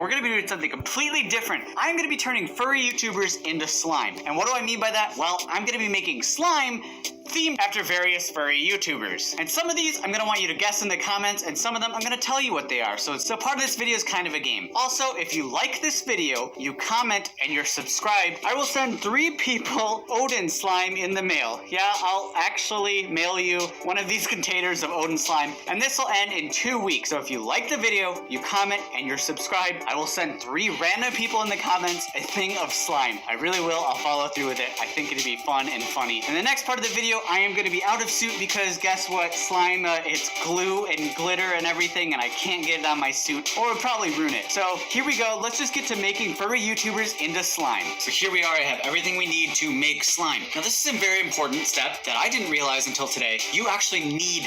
We're going to be doing something completely different. I'm going to be turning furry YouTubers into slime. And what do I mean by that? Well, I'm going to be making slime themed after various furry YouTubers. And some of these I'm going to want you to guess in the comments, and some of them I'm going to tell you what they are. So part of this video is kind of a game. Also, if you like this video, you comment, and you're subscribed, I will send 3 people Odin slime in the mail. Yeah, I'll actually mail you one of these containers of Odin slime, and this will end in 2 weeks. So if you like the video, you comment, and you're subscribed, I will send 3 random people in the comments a thing of slime. I really will. I'll follow through with it. I think it'd be fun and funny. In the next part of the video, I am going to be out of suit because guess what? Slime, it's glue and glitter and everything, and I can't get it on my suit, or it would probably ruin it. So here we go. Let's just get to making furry YouTubers into slime. So here we are. I have everything we need to make slime. Now this is a very important step that I didn't realize until today. You actually need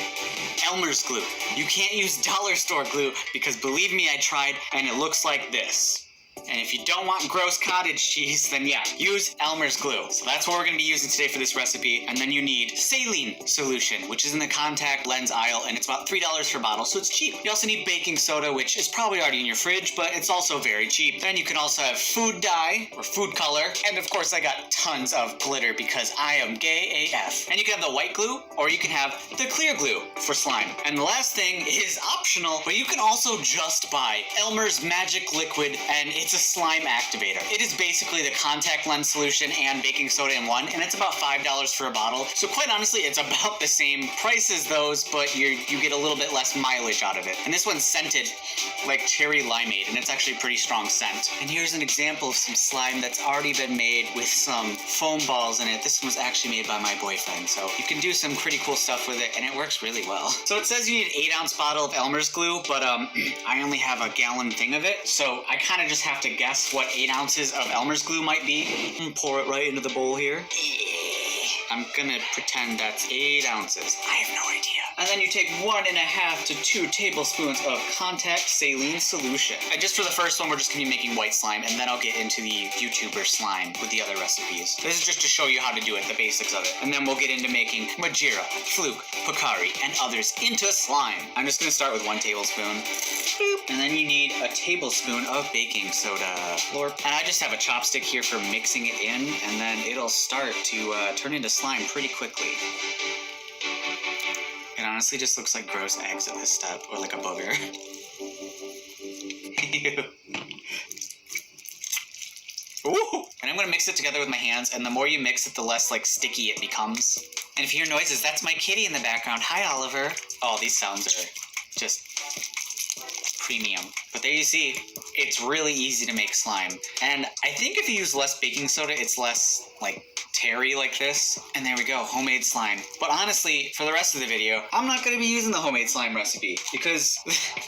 Elmer's glue. You can't use dollar store glue because believe me, I tried, and it looks like this. And if you don't want gross cottage cheese, then yeah, use Elmer's glue. So that's what we're going to be using today for this recipe. And then you need saline solution, which is in the contact lens aisle, and it's about $3 per bottle, so it's cheap. You also need baking soda, which is probably already in your fridge, but it's also very cheap. Then you can also have food dye or food color. And of course, I got tons of glitter because I am gay AF. And you can have the white glue, or you can have the clear glue for slime. And the last thing is optional, but you can also just buy Elmer's magic liquid, and it's a slime activator. It is basically the contact lens solution and baking soda in one, and it's about $5 for a bottle. So quite honestly, it's about the same price as those, but you get a little bit less mileage out of it. And this one's scented like cherry limeade, and it's actually a pretty strong scent. And here's an example of some slime that's already been made with some foam balls in it. This one was actually made by my boyfriend, so you can do some pretty cool stuff with it, and it works really well. So it says you need an 8-ounce bottle of Elmer's glue, but I only have a gallon thing of it, so I kind of just have to guess what 8 ounces of Elmer's glue might be. And pour it right into the bowl here. I'm gonna pretend that's 8 ounces. I have no idea. And then you take 1.5 to 2 tablespoons of contact saline solution. And just for the first one, we're just gonna be making white slime, and then I'll get into the YouTuber slime with the other recipes. This is just to show you how to do it, the basics of it. And then we'll get into making Majira, Fluke, Picari, and others into slime. I'm just gonna start with 1 tablespoon. And then you need a tablespoon of baking soda. And I just have a chopstick here for mixing it in, and then it'll start to turn into slime pretty quickly. It honestly just looks like gross eggs at this step, or like a booger. Ooh! And I'm gonna mix it together with my hands, and the more you mix it, the less like sticky it becomes. And if you hear noises, that's my kitty in the background. Hi, Oliver. Oh, these sounds are just premium. But there you see, it's really easy to make slime. And I think if you use less baking soda, it's less like terry like this. And there we go, homemade slime. But honestly, for the rest of the video, I'm not going to be using the homemade slime recipe because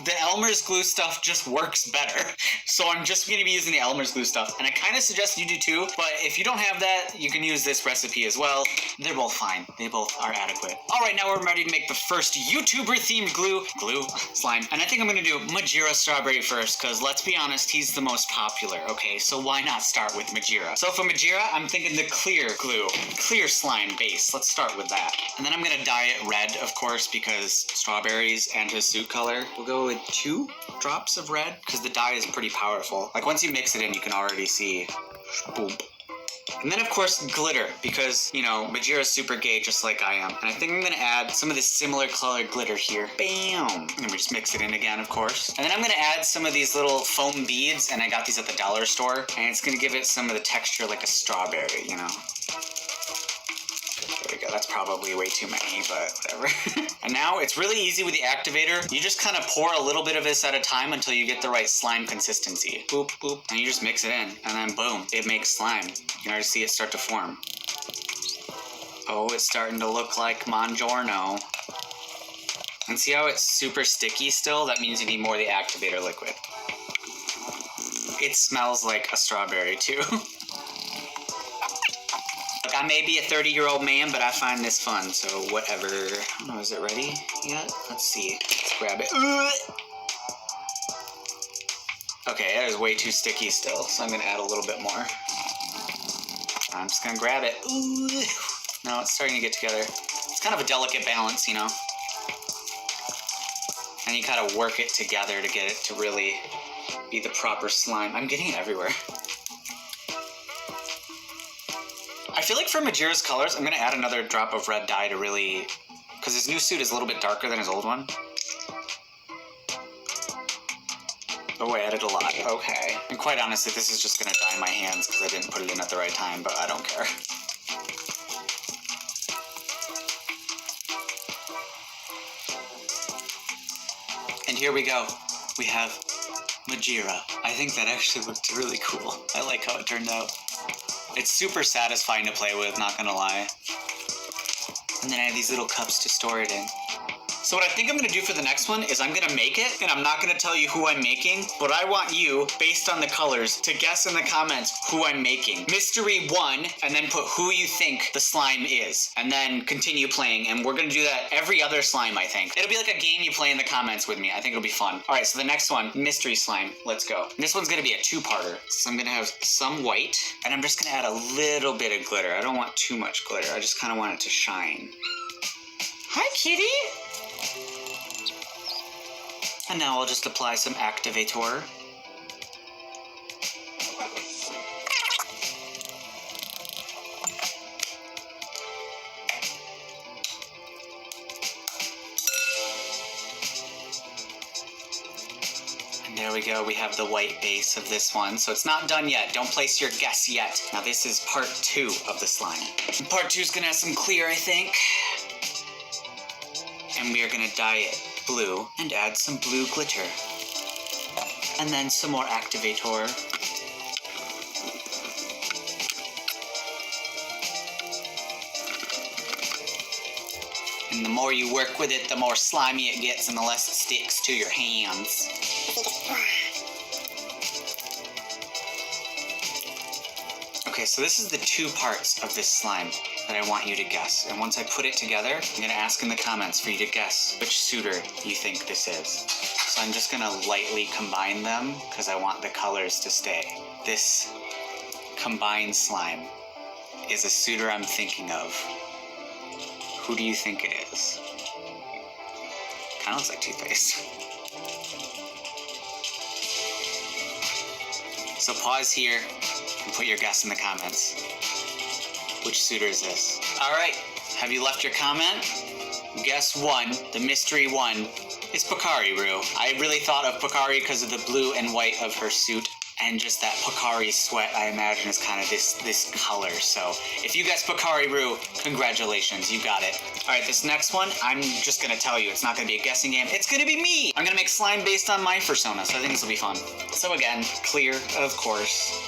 the Elmer's glue stuff just works better. So I'm just going to be using the Elmer's glue stuff. And I kind of suggest you do too, but if you don't have that, you can use this recipe as well. They're both fine. They both are adequate. All right, now we're ready to make the first YouTuber themed glue slime. And I think I'm going to do Majira Strawberry first because let's be honest, he's the most popular. Okay, so why not start with Majira? So for Majira, I'm thinking the clear glue, clear slime base. Let's start with that. And then I'm gonna dye it red, of course, because strawberries and his suit color. We'll go with 2 drops of red because the dye is pretty powerful. Like once you mix it in, you can already see. Boom. And then of course glitter, because you know Majira's super gay just like I am. And I think I'm gonna add some of this similar colored glitter here. Bam! And we just mix it in again, of course. And then I'm gonna add some of these little foam beads, and I got these at the dollar store. And it's gonna give it some of the texture like a strawberry, you know. There we go, that's probably way too many, but whatever. And now it's really easy with the activator. You just kind of pour a little bit of this at a time until you get the right slime consistency. Boop, boop, and you just mix it in, and then boom, it makes slime. You can already see it start to form. Oh, it's starting to look like Mongiorno. And see how it's super sticky still? That means you need more of the activator liquid. It smells like a strawberry too. Look, I may be a 30-year-old man, but I find this fun, so whatever. I don't know, is it ready yet? Let's see. Let's grab it. Okay, that is way too sticky still, so I'm gonna add a little bit more. I'm just gonna grab it. No, it's starting to get together. It's kind of a delicate balance, you know? And you kind of work it together to get it to really be the proper slime. I'm getting it everywhere. I feel like for Majira's colors, I'm gonna add another drop of red dye to really, because his new suit is a little bit darker than his old one. Oh, I added a lot. Okay. And quite honestly, this is just gonna dye my hands because I didn't put it in at the right time, but I don't care. And here we go. We have Majira. I think that actually looked really cool. I like how it turned out. It's super satisfying to play with, not gonna lie. And then I have these little cups to store it in. So what I think I'm gonna do for the next one is I'm gonna make it, and I'm not gonna tell you who I'm making, but I want you, based on the colors, to guess in the comments who I'm making. Mystery 1, and then put who you think the slime is. And then continue playing, and we're gonna do that every other slime, I think. It'll be like a game you play in the comments with me. I think it'll be fun. All right, so the next one, mystery slime. Let's go. This one's gonna be a two-parter. So I'm gonna have some white, and I'm just gonna add a little bit of glitter. I don't want too much glitter. I just kind of want it to shine. Hi, kitty. And now I'll just apply some activator. And there we go, we have the white base of this one. So it's not done yet, don't place your guess yet. Now this is part 2 of the slime. And part 2 is gonna have some clear, I think. And we are gonna dye it blue and add some blue glitter. And then some more activator. And the more you work with it, the more slimy it gets and the less it sticks to your hands. Okay, so this is the 2 parts of this slime that I want you to guess. And once I put it together, I'm gonna ask in the comments for you to guess which suitor you think this is. So I'm just gonna lightly combine them because I want the colors to stay. This combined slime is a suitor I'm thinking of. Who do you think it is? Kinda looks like toothpaste. So pause here and put your guess in the comments. Which suitor is this? All right, have you left your comment? Guess 1, the mystery 1, is Pocari-Roo. I really thought of Pocari because of the blue and white of her suit, and just that Pocari sweat, I imagine, is kind of this color. So if you guessed Pocari-Roo, congratulations, you got it. All right, this next one, I'm just gonna tell you, it's not gonna be a guessing game, it's gonna be me! I'm gonna make slime based on my persona, so I think this will be fun. So again, clear, of course.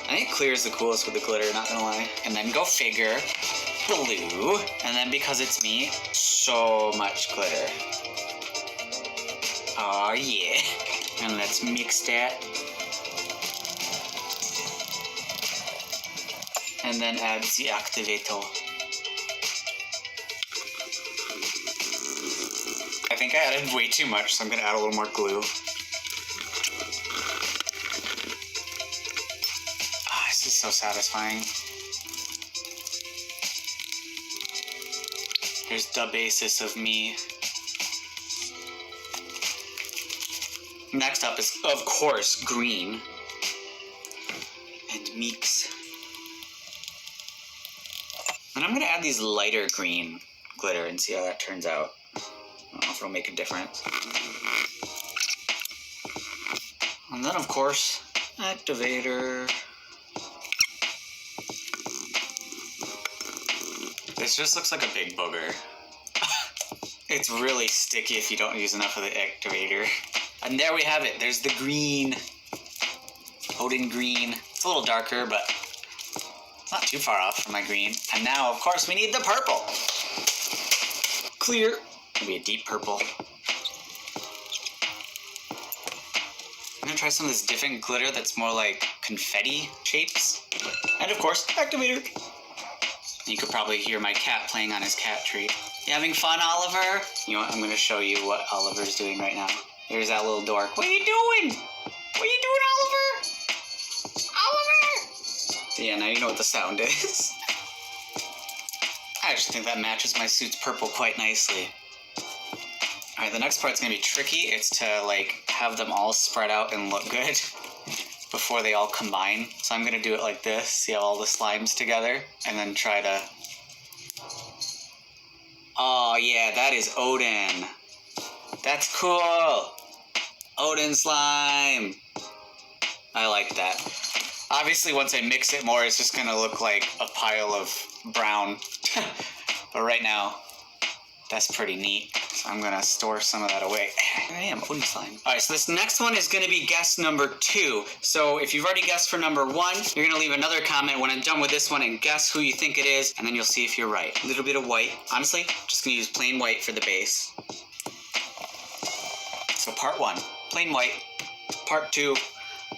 I think clear is the coolest with the glitter, not gonna lie. And then go figure, blue. And then because it's me, so much glitter. Oh yeah. And let's mix that. And then add the activator. I think I added way too much, so I'm gonna add a little more glue. This is so satisfying. Here's the basis of me. Next up is, of course, green. And mix. And I'm gonna add these lighter green glitter and see how that turns out. I don't know if it'll make a difference. And then, of course, activator. This just looks like a big booger. It's really sticky if you don't use enough of the activator. And there we have it. There's the green. Odin green. It's a little darker, but it's not too far off from my green. And now, of course, we need the purple. Clear. Maybe a deep purple. I'm gonna try some of this different glitter that's more like confetti shapes. And of course, activator. You could probably hear my cat playing on his cat treat. You having fun, Oliver? You know what? I'm gonna show you what Oliver's doing right now. There's that little dork. What are you doing? What are you doing, Oliver? Oliver! Yeah, now you know what the sound is. I actually think that matches my suit's purple quite nicely. Alright, the next part's gonna be tricky. It's to, like, have them all spread out and look good before they all combine. So I'm gonna do it like this, see all the slimes together, and then try to... Oh yeah, that is Odin. That's cool. Odin slime. I like that. Obviously, once I mix it more, it's just gonna look like a pile of brown. But right now, that's pretty neat. So I'm gonna store some of that away. I am Odin slime. All right, so this next one is gonna be guess number 2. So if you've already guessed for number 1, you're gonna leave another comment when I'm done with this one and guess who you think it is, and then you'll see if you're right. A little bit of white. Honestly, just gonna use plain white for the base. So part 1, plain white. Part 2,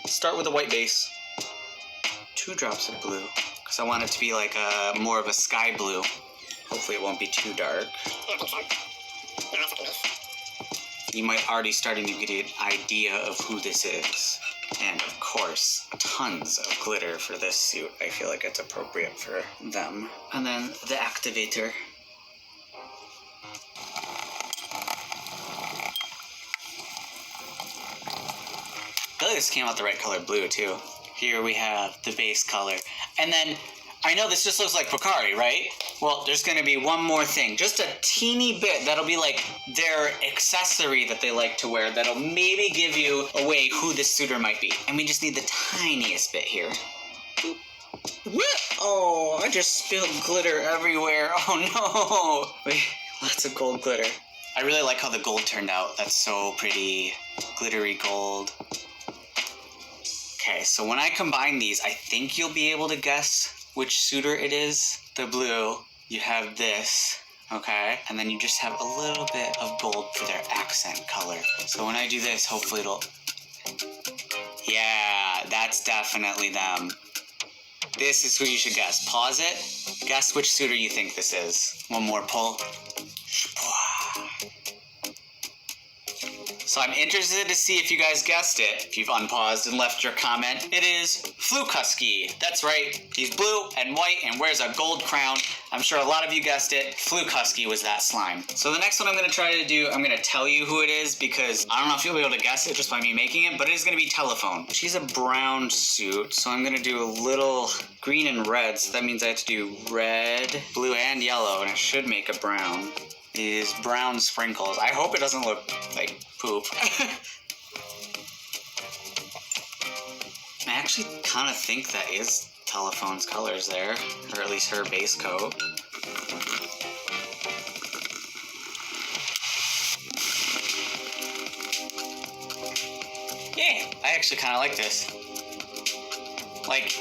start with a white base. 2 drops of blue, because I want it to be like more of a sky blue. Hopefully it won't be too dark. You might already starting to get an idea of who this is. And of course, tons of glitter for this suit. I feel like it's appropriate for them. And then the activator. I feel like this came out the right color blue too. Here we have the base color. And then, I know this just looks like Pocari, right? Well, there's gonna be one more thing. Just a teeny bit that'll be like their accessory that they like to wear that'll maybe give you away who this suitor might be. And we just need the tiniest bit here. Oh, I just spilled glitter everywhere. Oh no. Wait, lots of gold glitter. I really like how the gold turned out. That's so pretty. Glittery gold. Okay, so when I combine these, I think you'll be able to guess which suitor it is. The blue, you have this, okay? And then you just have a little bit of gold for their accent color. So when I do this, hopefully it'll... Yeah, that's definitely them. This is who you should guess. Pause it. Guess which suitor you think this is. One more pull. So I'm interested to see if you guys guessed it, if you've unpaused and left your comment. It is Flukusky. That's right, he's blue and white and wears a gold crown. I'm sure a lot of you guessed it. Flukusky was that slime. So the next one I'm gonna try to do, I'm gonna tell you who it is because I don't know if you'll be able to guess it just by me making it, but it is gonna be Telephone. She's a brown suit, so I'm gonna do a little green and red, so that means I have to do red, blue, and yellow, and it should make a brown. These brown sprinkles. I hope it doesn't look like poop. I actually kind of think that is Telephone's colors there, or at least her base coat. Yeah, I actually kind of like this. Like,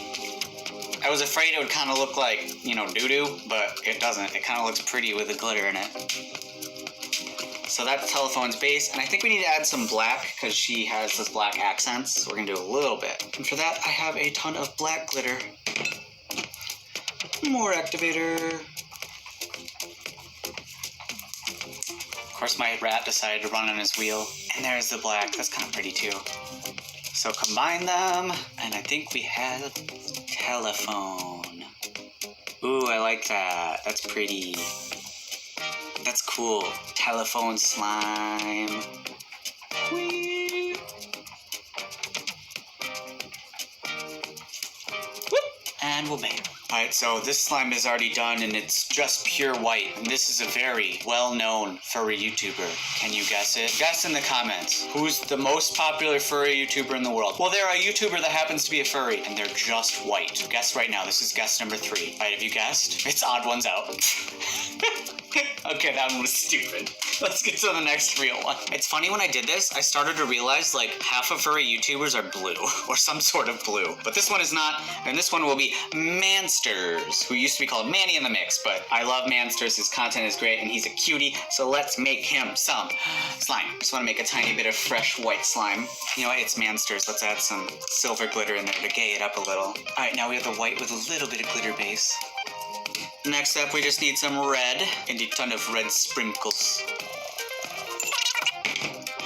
I was afraid it would kind of look like, you know, doo-doo, but it doesn't. It kind of looks pretty with the glitter in it. So that's Telephone's base, and I think we need to add some black because she has this black accents, so we're gonna do a little bit. And for that, I have a ton of black glitter. More activator. Of course, my rat decided to run on his wheel. And there's the black. That's kind of pretty too. So combine them, and I think we have Telephone. Ooh, I like that. That's pretty. That's cool. Telephone slime. Whee! Whoop! And we'll bang. Alright, so this slime is already done and it's just pure white. And this is a very well-known furry YouTuber. Can you guess it? Guess in the comments. Who's the most popular furry YouTuber in the world? Well, they're a YouTuber that happens to be a furry and they're just white. Guess right now. This is guess number 3. Alright, have you guessed? It's odd ones out. Okay, that one was stupid. Let's get to the next real one. It's funny when I did this, I started to realize like half of furry YouTubers are blue or some sort of blue. But this one is not, and this one will be Mansters, who used to be called Manny in the Mix, but I love Mansters. His content is great and he's a cutie, so let's make him some slime. Just want to make a tiny bit of fresh white slime. You know what, it's Mansters. Let's add some silver glitter in there to gay it up a little. All right, now we have the white with a little bit of glitter base. Next up, we just need some red and a ton of red sprinkles.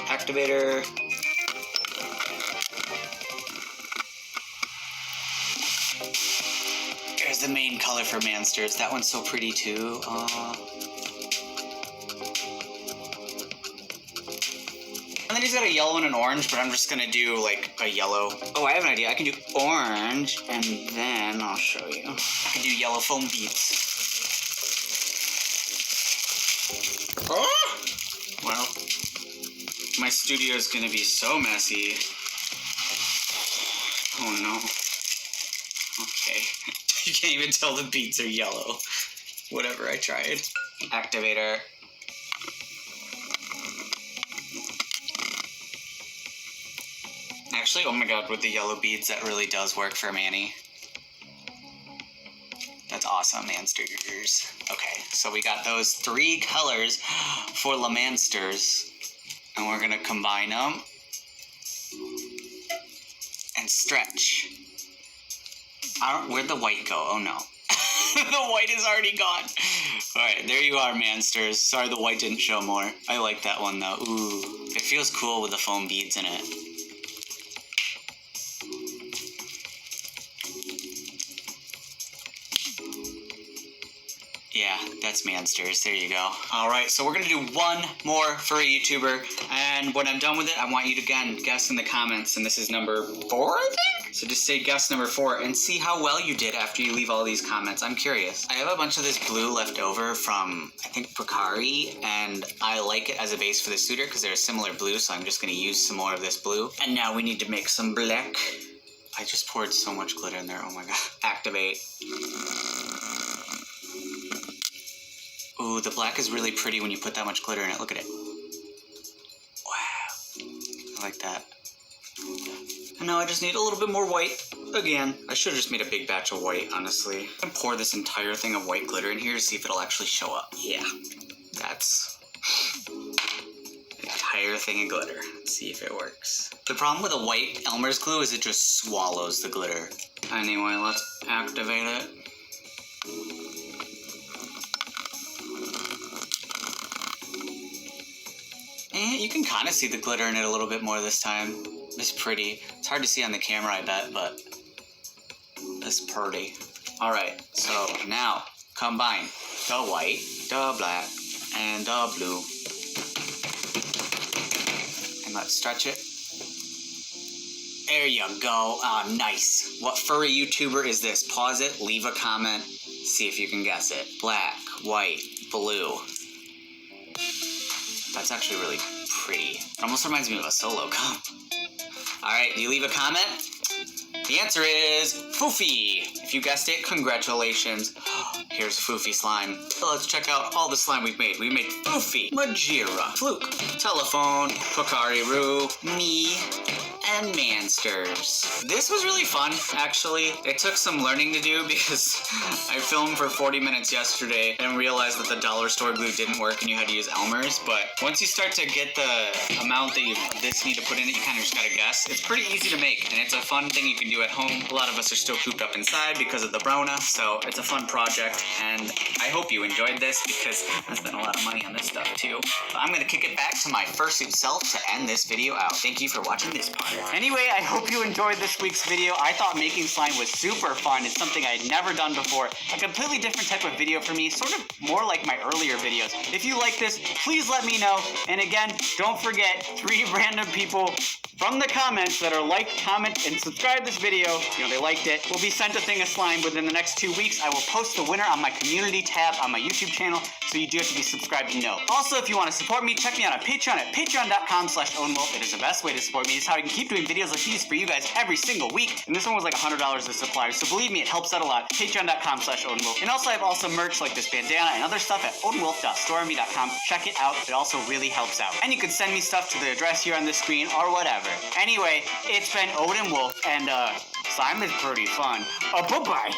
Activator. There's the main color for Mansters. That one's so pretty too. And then he's got a yellow and an orange, but I'm just gonna do like a yellow. Oh, I have an idea. I can do orange, and then I'll show you. I can do yellow foam beads. Oh! Well, my studio is gonna be so messy. Oh no. Okay. You can't even tell the beads are yellow. Whatever, I tried. Activator. Actually, oh my god, with the yellow beads, that really does work for Manny. That's awesome, Mansters. Okay, so we got those 3 colors for Lamansters. And we're gonna combine them. And stretch. Where'd the white go? Oh no. The white is already gone. Alright, there you are, Mansters. Sorry the white didn't show more. I like that one though. Ooh, it feels cool with the foam beads in it. Yeah, that's Mansters. There you go. Alright, so we're gonna do one more furry YouTuber, and when I'm done with it, I want you to again guess in the comments, and this is number 4, I think? So just say guess number 4 and see how well you did after you leave all these comments. I'm curious. I have a bunch of this blue left over from, I think, Picari, and I like it as a base for the suitor because they're a similar blue, so I'm just gonna use some more of this blue. And now we need to make some black. I just poured so much glitter in there, oh my god. Activate. Ooh, the black is really pretty when you put that much glitter in it. Look at it. Wow. I like that. And now I just need a little bit more white. Again, I should have just made a big batch of white, honestly. I'm gonna pour this entire thing of white glitter in here to see if it'll actually show up. Yeah. That's an entire thing of glitter. Let's see if it works. The problem with a white Elmer's glue is it just swallows the glitter. Anyway, let's activate it. You can kind of see the glitter in it a little bit more this time. It's pretty. It's hard to see on the camera, I bet, but it's pretty. Alright, so now combine the white, the black, and the blue. And let's stretch it. There you go. Ah, nice. What furry YouTuber is this? Pause it, leave a comment, see if you can guess it. Black, white, blue. That's actually really pretty. It almost reminds me of a solo cup. Alright, you leave a comment? The answer is Foofy. If you guessed it, congratulations. Here's Foofy slime. So let's check out all the slime we've made. We made Foofy, Majira, Fluke, Telephone, Pocari-Roo, me, and Mansters. This was really fun, actually. It took some learning to do because I filmed for 40 minutes yesterday and realized that the dollar store glue didn't work and you had to use Elmer's. But once you start to get the amount that you need to put in it, you kind of just gotta guess. It's pretty easy to make, and it's a fun thing you can do at home. A lot of us are still cooped up inside because of the Brona, so it's a fun project, and I hope you enjoyed this because I spent a lot of money on this stuff too. But I'm gonna kick it back to my fursuit self to end this video out. Thank you for watching this part. Anyway, I hope you enjoyed this week's video. I thought making slime was super fun. It's something I had never done before. A completely different type of video for me, sort of more like my earlier videos. If you like this, please let me know. And again, don't forget, 3 random people from the comments that are like, comment, and subscribe this video, they liked it, will be sent a thing of slime within the next 2 weeks. I will post the winner on my community tab on my YouTube channel, so you do have to be subscribed to know. Also, if you want to support me, check me out on Patreon at patreon.com/ownwolf. It is the best way to support me. It's how I can keep doing videos like these for you guys every single week. And this one was like $100 a supply, so believe me, it helps out a lot. Patreon.com/ownwolf. And also, I have awesome merch like this bandana and other stuff at ownwolf.storemy.com. Check it out. It also really helps out. And you can send me stuff to the address here on the screen or whatever. Anyway, it's been Odin Wolf, and slime is pretty fun. Bye-bye.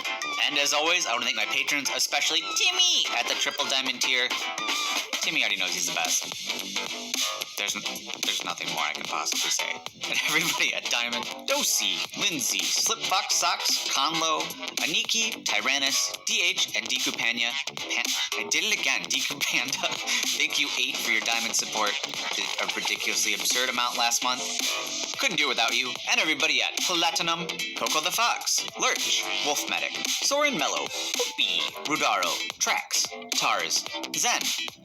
And as always, I want to thank my patrons, especially Timmy at the triple diamond tier. Timmy already knows he's the best. There's nothing more I can possibly say. And everybody at Diamond, Dosey, Lindsay, Slipfox Socks, Conlo, Aniki, Tyrannus, DH, and Deku Panya. I did it again, Deku Panda. Thank you, 8, for your Diamond support. A ridiculously absurd amount last month. Couldn't do it without you. And everybody at Platinum, Coco the Fox, Lurch, Wolf Medic, Soren Mello, Whoopi, Rudaro, Trax, Tars, Zen,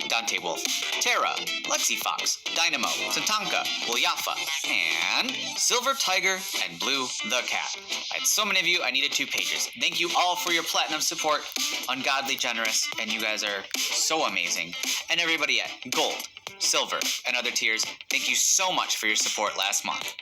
Dante Wolf, Terra, Lexi Fox, Dynamo, Tatanka, Wilyafa, and Silver Tiger and Blue the Cat. I had so many of you, I needed 2 pages. Thank you all for your platinum support. Ungodly generous, and you guys are so amazing. And everybody at Gold, Silver, and other tiers, thank you so much for your support last month.